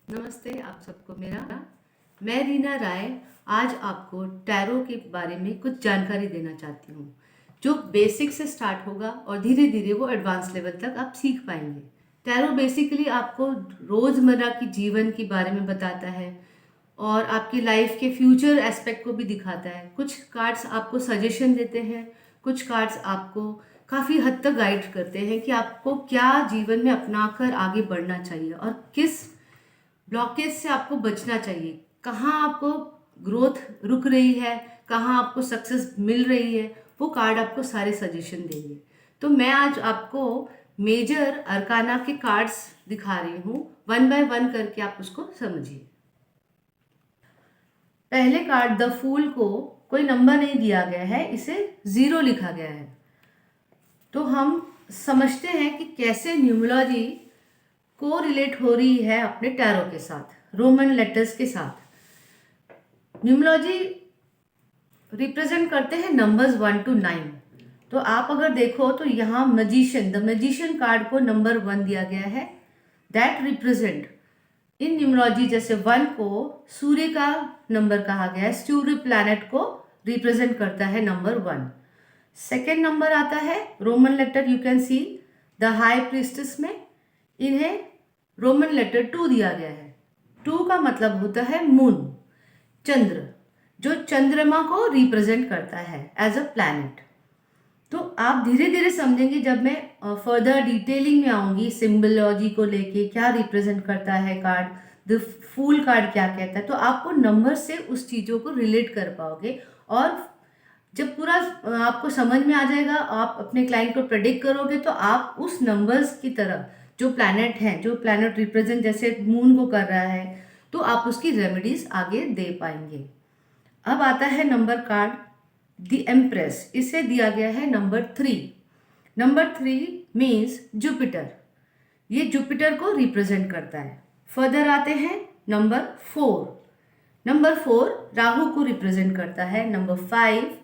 नमस्ते आप सबको मेरा। मैं रीना राय आज आपको टैरो के बारे में कुछ जानकारी देना चाहती हूँ, जो बेसिक से स्टार्ट होगा और धीरे धीरे वो एडवांस लेवल तक आप सीख पाएंगे। टैरो बेसिकली आपको रोज़मर्रा की जीवन के बारे में बताता है और आपकी लाइफ के फ्यूचर एस्पेक्ट को भी दिखाता है। कुछ कार्ड्स आपको सजेशन देते हैं, कुछ कार्ड्स आपको काफ़ी हद तक गाइड करते हैं कि आपको क्या जीवन में अपनाकर आगे बढ़ना चाहिए और किस ब्लॉकेज से आपको बचना चाहिए, कहाँ आपको ग्रोथ रुक रही है, कहाँ आपको सक्सेस मिल रही है। वो कार्ड आपको सारे सजेशन देंगे। तो मैं आज आपको मेजर अरकाना के कार्ड्स दिखा रही हूँ, वन बाय वन करके आप उसको समझिए। पहले कार्ड द फूल को कोई नंबर नहीं दिया गया है, इसे 0 लिखा गया है। तो हम समझते हैं कि कैसे न्यूमरोलॉजी को रिलेट हो रही है अपने टैरो के साथ, रोमन लेटर्स के साथ। न्यूमरोलॉजी रिप्रेजेंट करते हैं नंबर्स 1 to 9। तो आप अगर देखो तो यहाँ मैजिशियन, द मैजिशियन कार्ड को नंबर 1 दिया गया है। दैट रिप्रेजेंट इन न्यूमरोलॉजी, जैसे 1 को सूर्य का नंबर कहा गया है, सूर्य प्लैनेट को रिप्रेजेंट करता है नंबर 1। सेकेंड नंबर आता है Roman letter, you can see the high priestess में इन्हें रोमन लेटर 2 दिया गया है। 2 का मतलब होता है मून, चंद्र, जो चंद्रमा को रिप्रेजेंट करता है एज अ प्लैनेट। तो आप धीरे धीरे समझेंगे जब मैं फर्दर डिटेलिंग में आऊंगी सिंबोलॉजी को लेके, क्या रिप्रेजेंट करता है कार्ड, द फूल कार्ड क्या कहता है, तो आपको नंबर से उस चीज़ों को रिलेट कर पाओगे। और जब पूरा आपको समझ में आ जाएगा, आप अपने क्लाइंट को प्रेडिक्ट करोगे, तो आप उस नंबर्स की तरह जो प्लैनेट है, जो प्लैनेट रिप्रेजेंट जैसे मून को कर रहा है, तो आप उसकी रेमेडीज आगे दे पाएंगे। अब आता है नंबर कार्ड द एम्प्रेस, इसे दिया गया है नंबर 3। नंबर 3 मीन्स जुपिटर, ये जुपिटर को रिप्रेजेंट करता है। फर्दर आते हैं नंबर 4। नंबर 4 राहु को रिप्रेजेंट करता है। नंबर 5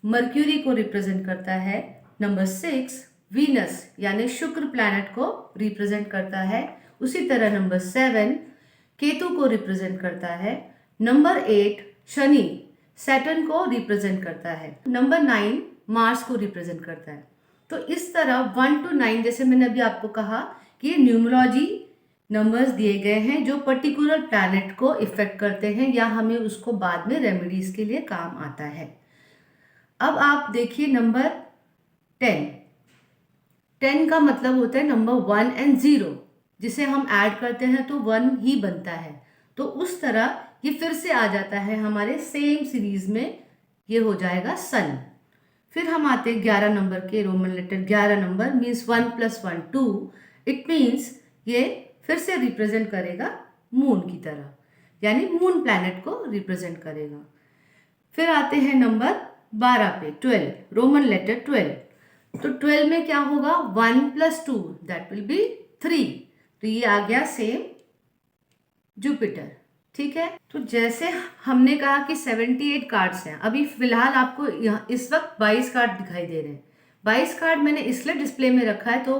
मर्क्यूरी को रिप्रेजेंट करता है। नंबर 6 वीनस यानी शुक्र प्लैनेट को रिप्रेजेंट करता है। उसी तरह नंबर 7 केतु को रिप्रेजेंट करता है। नंबर 8 शनि सैटर्न को रिप्रेजेंट करता है। नंबर 9 मार्स को रिप्रेजेंट करता है। तो इस तरह 1 to 9, जैसे मैंने अभी आपको कहा कि ये न्यूमरोलॉजी नंबर्स दिए गए हैं जो पर्टिकुलर प्लैनेट को इफेक्ट करते हैं या हमें उसको बाद में रेमेडीज के लिए काम आता है। अब आप देखिए नंबर 10। 10 का मतलब होता है नंबर 1 and 0, जिसे हम ऐड करते हैं तो 1 ही बनता है। तो उस तरह ये फिर से आ जाता है हमारे सेम सीरीज में, ये हो जाएगा सन। फिर हम आते हैं 11 नंबर के, Roman letter 11 number means 1 + 1 2। It means ये फिर से रिप्रेजेंट करेगा मून की तरह, यानी मून प्लैनेट को रिप्रेजेंट करेगा। फिर आते हैं नंबर 12 पे, 12, रोमन लेटर 12। तो 12 में क्या होगा, 1 + 2 दैट विल बी 3। तो ये आ गया सेम जुपिटर। ठीक है, तो जैसे हमने कहा कि 78 कार्ड्स हैं, अभी फिलहाल आपको इस वक्त 22 कार्ड दिखाई दे रहे हैं। 22 कार्ड मैंने इसलिए डिस्प्ले में रखा है तो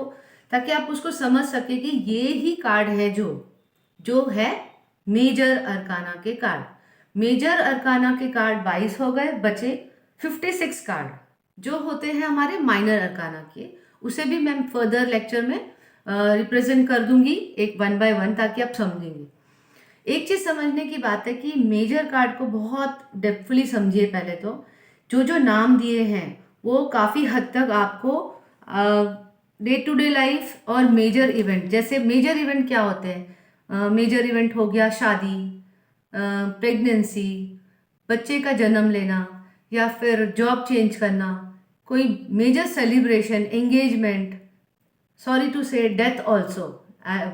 ताकि आप उसको समझ सके कि ये ही कार्ड है जो है मेजर अरकाना के कार्ड। मेजर अरकाना के कार्ड 22 हो गए, बचे 56 कार्ड जो होते हैं हमारे माइनर अरकाना के। उसे भी मैं फर्दर लेक्चर में रिप्रेजेंट कर दूंगी एक 1 by 1, ताकि आप समझेंगे। एक चीज समझने की बात है कि मेजर कार्ड को बहुत डेप्थफुली समझिए। पहले तो जो नाम दिए हैं वो काफ़ी हद तक आपको डे टू डे लाइफ और मेजर इवेंट, जैसे मेजर इवेंट क्या होते हैं, मेजर इवेंट हो गया शादी, प्रेगनेंसी, बच्चे का जन्म लेना, या फिर जॉब चेंज करना, कोई major celebration, engagement, sorry to say death also,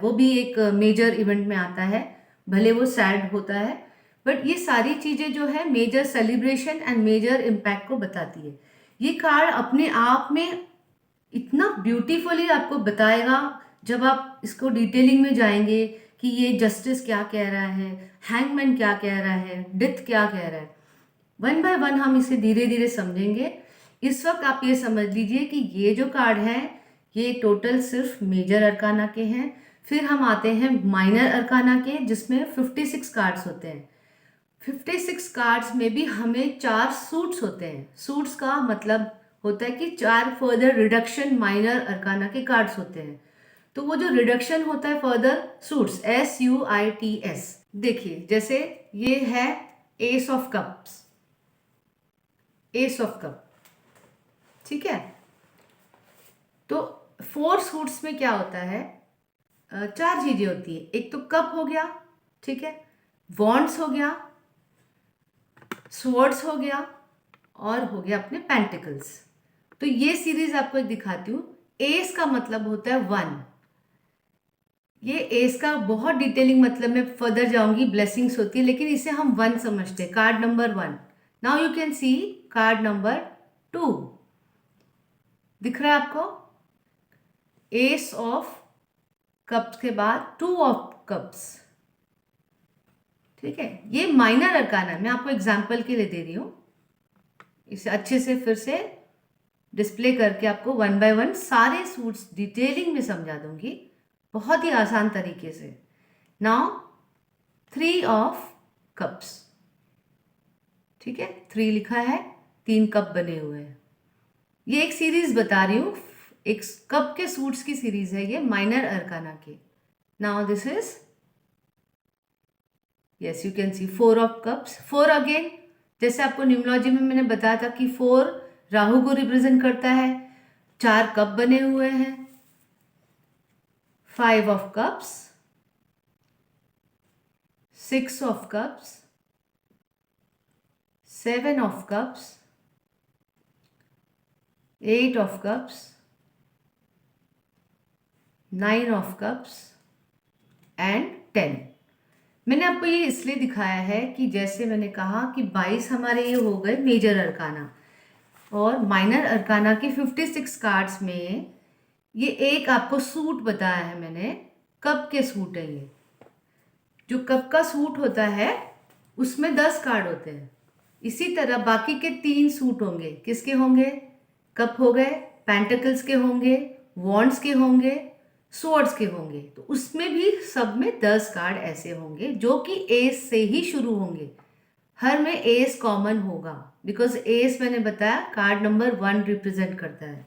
वो भी एक मेजर इवेंट में आता है, भले वो सैड होता है। बट ये सारी चीज़ें जो है major celebration and major impact को बताती है। ये कार्ड अपने आप में इतना ब्यूटीफुली आपको बताएगा जब आप इसको डिटेलिंग में जाएंगे कि ये जस्टिस क्या कह रहा है, हैंगमैन क्या कह रहा है, डेथ क्या कह रहा है। 1 by 1 हम इसे धीरे धीरे समझेंगे। इस वक्त आप ये समझ लीजिए कि ये जो कार्ड है ये टोटल सिर्फ मेजर अरकाना के हैं। फिर हम आते हैं माइनर अरकाना के, जिसमें 56 कार्ड्स होते हैं। 56 कार्ड्स में भी हमें 4 सूट्स होते हैं। सूट्स का मतलब होता है कि 4 फर्दर रिडक्शन माइनर अरकाना के कार्ड्स होते हैं। तो वो जो रिडक्शन होता है फर्दर सूट्स, SUITS, देखिए जैसे ये है S of cups, S of cup, ठीक है। तो 4 सूट्स में क्या होता है, 4 चीजें होती है। एक तो कप हो गया, ठीक है, वॉन्ड्स हो गया, स्वॉर्ड्स हो गया, और हो गया अपने पेंटिकल्स। तो ये सीरीज आपको एक दिखाती हूँ। एस का मतलब होता है 1। ये एस का बहुत डिटेलिंग मतलब मैं फर्दर जाऊंगी, ब्लेसिंग्स होती है, लेकिन इसे हम 1 समझते हैं, card number 1। Now you can see card number 2, दिख रहा है आपको, एस ऑफ कप्स के बाद 2 ऑफ कप्स, ठीक है। ये माइनर अरकाना, मैं आपको एग्जाम्पल के लिए दे रही हूँ, इसे अच्छे से फिर से डिस्प्ले करके आपको 1 बाय 1 सारे सूट्स डिटेलिंग में समझा दूंगी, बहुत ही आसान तरीके से। नाउ 3 ऑफ कप्स, ठीक है, 3 लिखा है, 3 कप बने हुए हैं। ये एक सीरीज बता रही हूँ, एक कप के सूट्स की सीरीज है ये माइनर अरकाना के। Now this is, yes you can C 4 of cups. 4 again, जैसे आपको न्यूमरोलॉजी में मैंने बताया था कि 4 राहु को रिप्रेजेंट करता है, 4 कप बने हुए हैं। 5 of cups, 6 of cups, 7 of cups, 8 of cups, 9 of cups and 10। मैंने आपको ये इसलिए दिखाया है कि जैसे मैंने कहा कि 22 हमारे ये हो गए मेजर अरकाना, और माइनर अरकाना के 56 कार्ड्स में ये एक आपको सूट बताया है मैंने, कप के सूट है ये। जो कप का सूट होता है उसमें 10 कार्ड होते हैं। इसी तरह बाकी के 3 सूट होंगे, किसके होंगे, कप हो गए, पेंटिकल्स के होंगे, वॉन्ड्स के होंगे, स्वॉर्ड्स के होंगे। तो उसमें भी सब में 10 कार्ड ऐसे होंगे जो कि एस से ही शुरू होंगे। हर में एस कॉमन होगा, बिकॉज एस मैंने बताया कार्ड नंबर 1 रिप्रेजेंट करता है।